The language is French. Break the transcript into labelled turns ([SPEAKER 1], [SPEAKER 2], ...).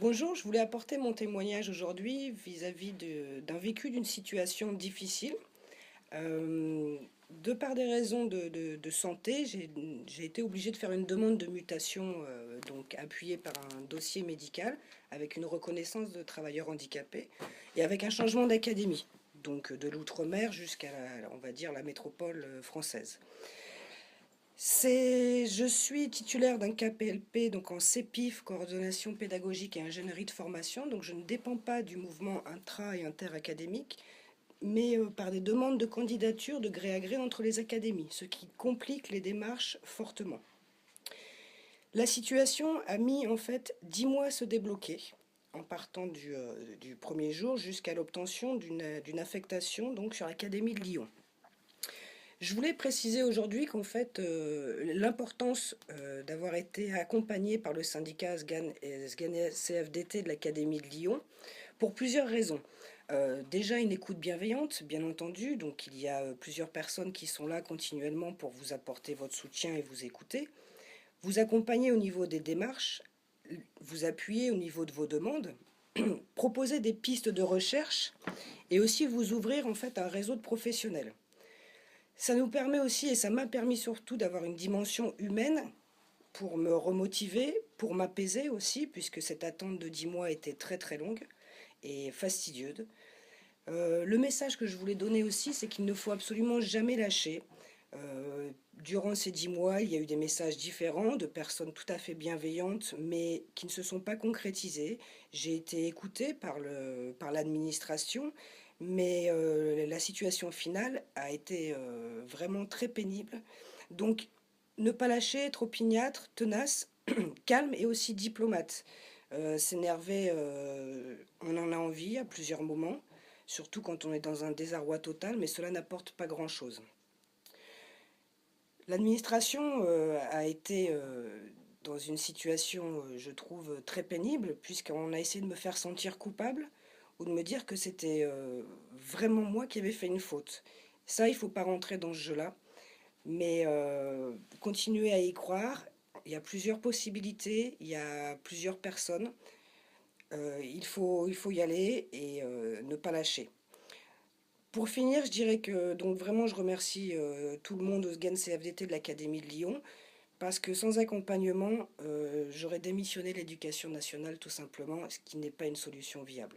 [SPEAKER 1] Bonjour, je voulais apporter mon témoignage aujourd'hui vis-à-vis d'un vécu d'une situation difficile. De par des raisons de santé, j'ai été obligée de faire une demande de mutation, donc appuyée par un dossier médical, avec une reconnaissance de travailleur handicapé et avec un changement d'académie, donc de l'outre-mer jusqu'à, on va dire, la métropole française. Je suis titulaire d'un KPLP, donc en CPIF, coordination pédagogique et ingénierie de formation, donc je ne dépends pas du mouvement intra- et interacadémique, mais par des demandes de candidature de gré à gré entre les académies, ce qui complique les démarches fortement. La situation a mis en fait 10 mois à se débloquer, en partant du premier jour jusqu'à l'obtention d'une affectation donc, sur l'Académie de Lyon. Je voulais préciser aujourd'hui qu'en fait, l'importance d'avoir été accompagné par le syndicat SGAN et SGAN CFDT de l'Académie de Lyon pour plusieurs raisons. Déjà une écoute bienveillante, bien entendu, donc il y a plusieurs personnes qui sont là continuellement pour vous apporter votre soutien et vous écouter, vous accompagner au niveau des démarches, vous appuyer au niveau de vos demandes, proposer des pistes de recherche et aussi vous ouvrir en fait un réseau de professionnels. Ça nous permet aussi, et ça m'a permis surtout d'avoir une dimension humaine pour me remotiver, pour m'apaiser aussi, puisque cette attente de 10 mois était très très longue et fastidieuse. Le message que je voulais donner aussi, c'est qu'il ne faut absolument jamais lâcher. Durant ces 10 mois, il y a eu des messages différents de personnes tout à fait bienveillantes, mais qui ne se sont pas concrétisés. J'ai été écoutée par l'administration, mais la situation finale a été vraiment très pénible. Donc, ne pas lâcher, être opiniâtre, tenace, calme et aussi diplomate. S'énerver, on en a envie à plusieurs moments, surtout quand on est dans un désarroi total, mais cela n'apporte pas grand-chose. L'administration a été dans une situation, je trouve, très pénible, puisqu'on a essayé de me faire sentir coupable ou de me dire que c'était vraiment moi qui avais fait une faute. Ça, il ne faut pas rentrer dans ce jeu-là, mais continuer à y croire. Il y a plusieurs possibilités, il y a plusieurs personnes. Il faut y aller et ne pas lâcher. Pour finir, je dirais que donc vraiment je remercie tout le monde au SGAN CFDT de l'Académie de Lyon parce que sans accompagnement, j'aurais démissionné l'éducation nationale tout simplement, ce qui n'est pas une solution viable.